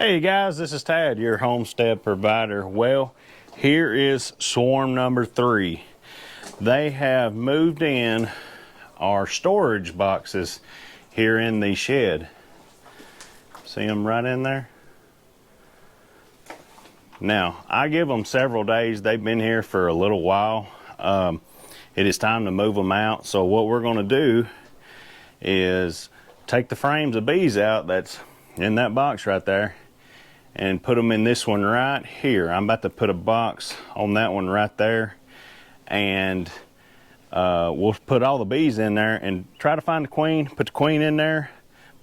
Hey guys, this is Tad, your homestead provider. Well, here is swarm number 3. They have moved in our storage boxes here in the shed. See them right in there? Now, I give them several days. They've been here for a little while. It is time to move them out. So what we're going to do is take the frames of bees out that's in that box right there and put them in this one right here. I'm about to put a box on that one right there, and we'll put all the bees in there and try to find the queen, put the queen in there,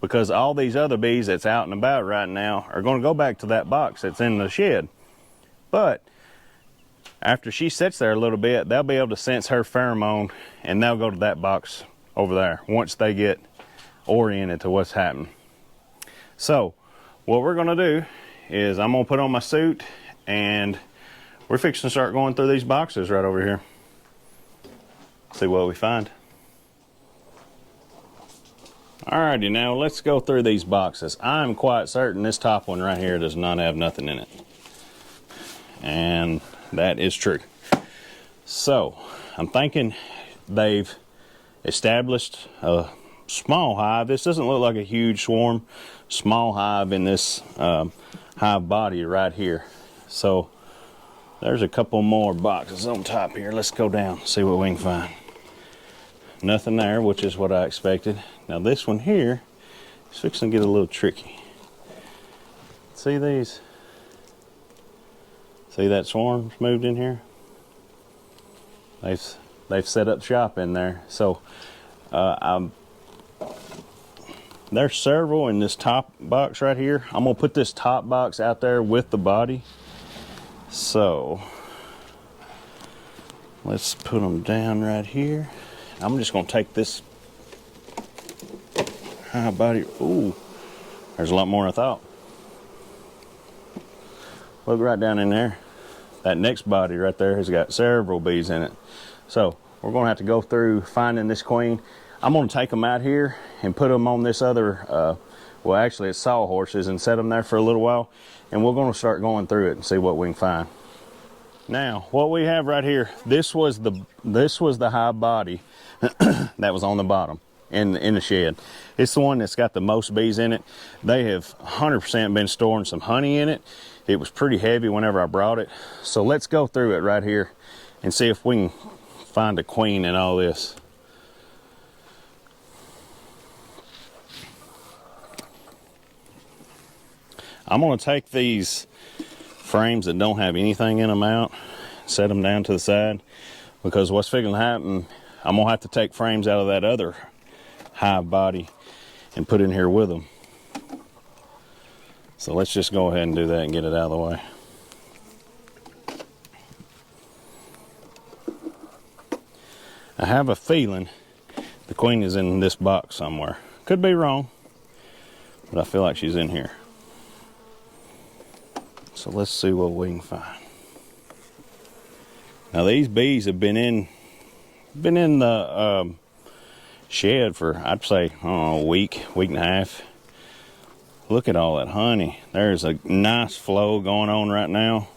because all these other bees that's out and about right now are going to go back to that box that's in the shed. But after she sits there a little bit, they'll be able to sense her pheromone and they'll go to that box over there once they get oriented to what's happening. So what we're going to do is I'm going to put on my suit and we're fixing to start going through these boxes right over here. See what we find. Alrighty, now let's go through these boxes. I'm quite certain this top one right here does not have nothing in it. And that is true. So I'm thinking they've established a small hive. This doesn't look like a huge swarm. Small hive in this hive body right here. So there's a couple more boxes on top here. Let's go down, see what we can find. Nothing there, which is what I expected. Now this one here is fixing to get a little tricky. See these? See that swarm's moved in here? They've set up shop in there. So there's several in this top box right here. I'm gonna put this top box out there with the body. So let's put them down right here. I'm just gonna take this high body. Ooh, there's a lot more than I thought. Look right down in there. That next body right there has got several bees in it. So we're gonna have to go through finding this queen. I'm gonna take them out here and put them on this other, well actually it's sawhorses, and set them there for a little while. And we're gonna start going through it and see what we can find. Now, what we have right here, this was the hive body that was on the bottom in the shed. It's the one that's got the most bees in it. They have 100% been storing some honey in it. It was pretty heavy whenever I brought it. So let's go through it right here and see if we can find a queen in all this. I'm gonna take these frames that don't have anything in them out, set them down to the side, because what's fixing to happen, I'm gonna have to take frames out of that other hive body and put in here with them. So let's just go ahead and do that and get it out of the way. I have a feeling the queen is in this box somewhere. Could be wrong, but I feel like she's in here. So let's see what we can find. Now these bees have been in the shed for, I'd say, I don't know, a week and a half. Look at all that honey. There's a nice flow going on right now.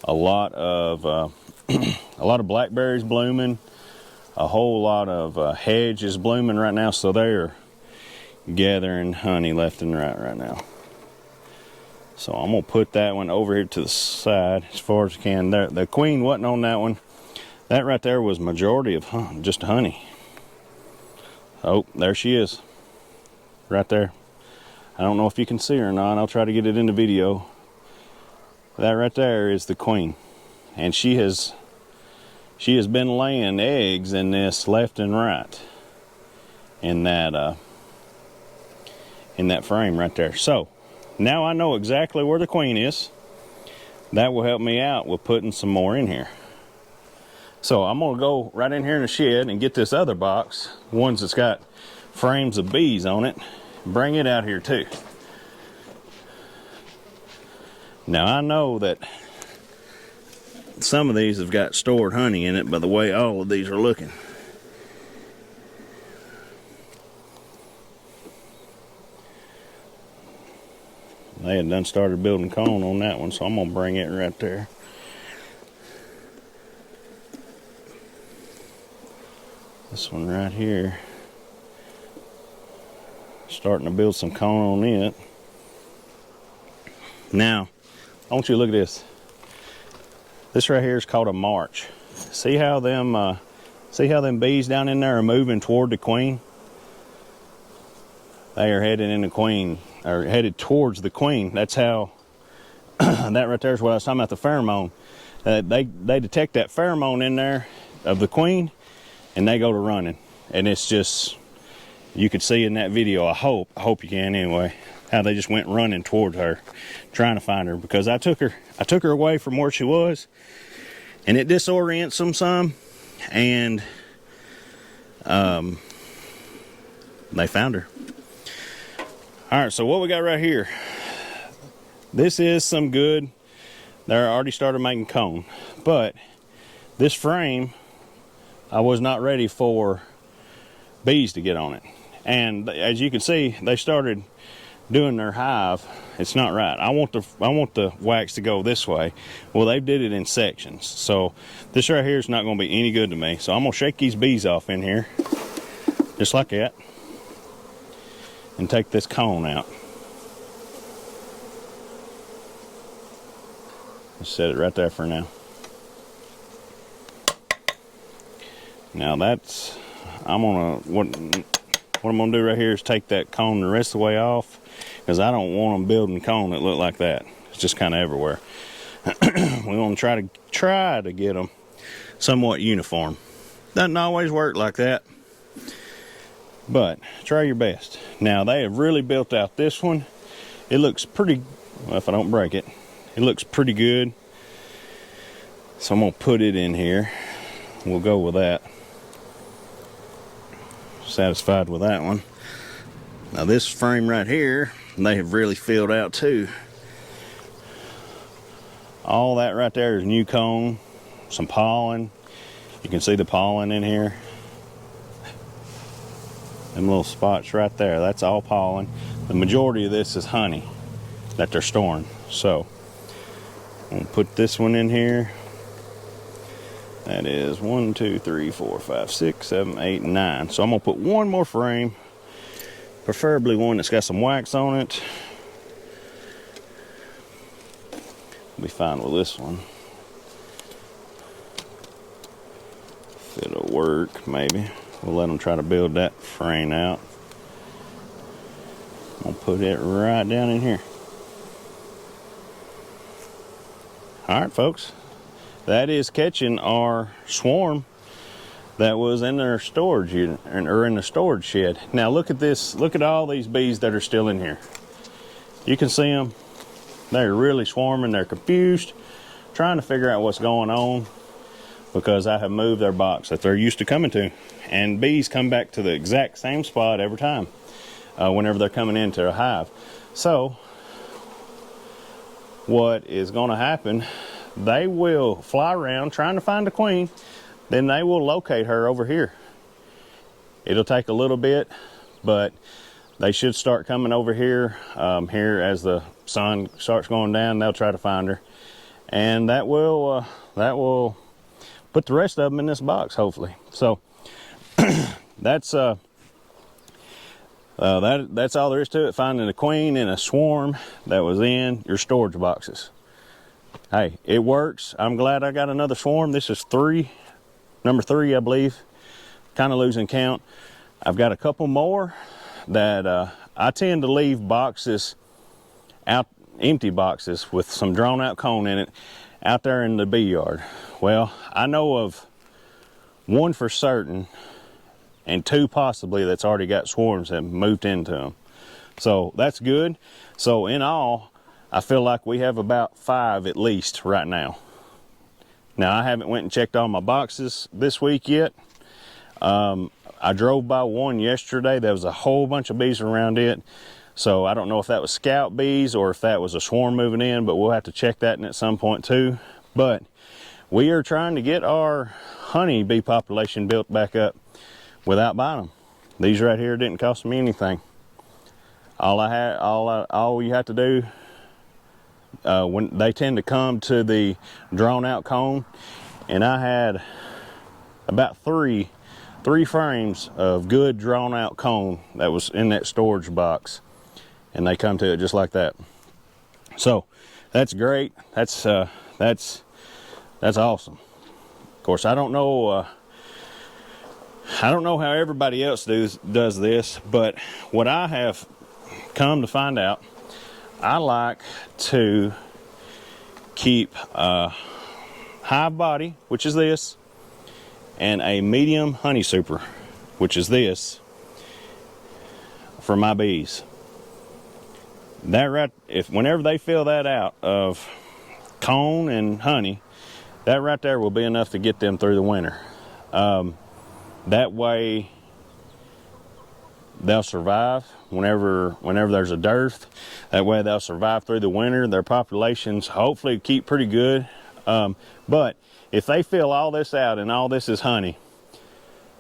A lot of a lot of blackberries blooming. A whole lot of hedge is blooming right now. So they're gathering honey left and right now. So I'm gonna put that one over here to the side as far as I can. The queen wasn't on that one. That right there was majority of just honey. Oh, there she is, right there. I don't know if you can see her or not. I'll try to get it in the video. That right there is the queen, and she has been laying eggs in this left and right in that frame right there. So now I know exactly where the queen is. That will help me out with putting some more in here. So I'm gonna go right in here in the shed and get this other box, ones that's got frames of bees on it, bring it out here too. Now I know that some of these have got stored honey in it by the way all of these are looking. They had done started building comb on that one, so I'm gonna bring it right there. This one right here, starting to build some comb on it. Now, I want you to look at this. This right here is called a march. See how them bees down in there are moving toward the queen? They are headed in the queen, or headed towards the queen. That's how, that right there is what I was talking about, the pheromone. They detect that pheromone in there of the queen, and they go to running. And it's just, you could see in that video, I hope you can anyway, how they just went running towards her, trying to find her, because I took her away from where she was, and it disorients them some, and they found her. All right, so what we got right here, this is some good. They're already started making comb, but this frame, I was not ready for bees to get on it. And as you can see, they started doing their hive. It's not right. I want the wax to go this way. Well, they did it in sections. So this right here is not going to be any good to me. So I'm going to shake these bees off in here, just like that, and take this cone out. Just set it right there for now. Now that's, what I'm gonna do right here is take that cone the rest of the way off, because I don't want them building cone that look like that. It's just kind of everywhere. We want to try to get them somewhat uniform. Doesn't always work like that, but try your best. Now they have really built out this one. It looks pretty, well, if I don't break it, it looks pretty good. So I'm gonna put it in here. We'll go with that. Satisfied with that one. Now this frame right here, they have really filled out too. All that right there is new comb, some pollen. You can see the pollen in here. Them little spots right there, that's all pollen. The majority of this is honey that they're storing. So I'm gonna put this one in here. That is 1, 2, 3, 4, 5, 6, 7, 8, 9. So I'm gonna put one more frame, preferably one that's got some wax on it. I'll be fine with this one. If it'll work, maybe. We'll let them try to build that frame out. I'm gonna put it right down in here. All right, folks. That is catching our swarm that was in their storage unit, or in the storage shed. Now look at this. Look at all these bees that are still in here. You can see them. They're really swarming. They're confused, trying to figure out what's going on, because I have moved their box that they're used to coming to. And bees come back to the exact same spot every time whenever they're coming into a hive. So what is going to happen, they will fly around trying to find the queen, then they will locate her over here. It'll take a little bit, but they should start coming over here. Here as the sun starts going down, they'll try to find her, and that will put the rest of them in this box, hopefully. So that's all there is to it. Finding a queen in a swarm that was in your storage boxes. Hey, it works. I'm glad I got another swarm. This is number 3, I believe. Kind of losing count. I've got a couple more that I tend to leave boxes out, empty boxes with some drawn out cone in it, out there in the bee yard. Well, I know of one for certain, and 2 possibly, that's already got swarms that moved into them. So that's good. So in all, I feel like we have about 5 at least right now. Now I haven't went and checked all my boxes this week yet. I drove by one yesterday. There was a whole bunch of bees around it. So I don't know if that was scout bees or if that was a swarm moving in, but we'll have to check that in at some point too. But we are trying to get our honey bee population built back up without buying them. These right here didn't cost me anything. All you have to do when they tend to come to the drawn out cone, and I had about three frames of good drawn out cone that was in that storage box, and they come to it just like that. So that's great. That's awesome. Of course, I don't know how everybody else does this, but what I have come to find out, I like to keep a hive body, which is this, and a medium honey super, which is this, for my bees. That right, whenever they fill that out of comb and honey, that right there will be enough to get them through the winter. That way they'll survive whenever there's a dearth. That way they'll survive through the winter. Their populations hopefully keep pretty good. But if they fill all this out and all this is honey,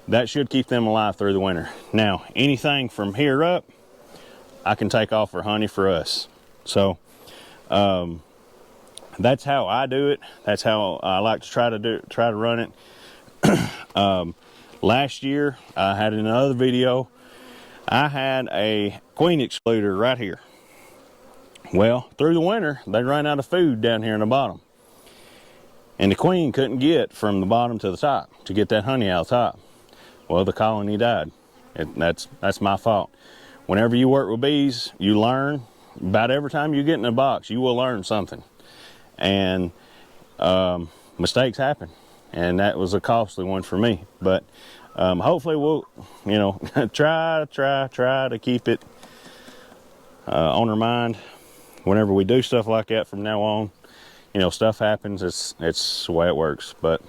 that should keep them alive through the winter. Now, anything from here up, I can take off for honey for us. So that's how I do it. That's how I like to try to run it. Last year, I had in another video, I had a queen excluder right here. Well, through the winter, they ran out of food down here in the bottom, and the queen couldn't get from the bottom to the top to get that honey out of the top. Well, the colony died. That's my fault. Whenever you work with bees, you learn. About every time you get in a box, you will learn something. And mistakes happen. And that was a costly one for me. But hopefully we'll, try to keep it on our mind whenever we do stuff like that from now on. Stuff happens. It's the way it works. But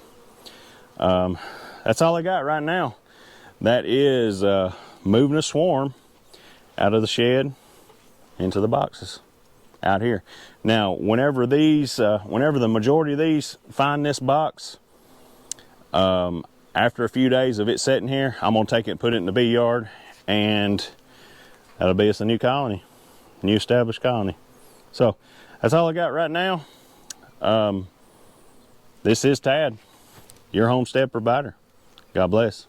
that's all I got right now. That is moving a swarm out of the shed into the boxes out here. Now, whenever the majority of these find this box, after a few days of it sitting here, I'm gonna take it and put it in the bee yard, and that'll be us a new colony, new established colony. So that's all I got right now. This is Tad, your homestead provider. God bless.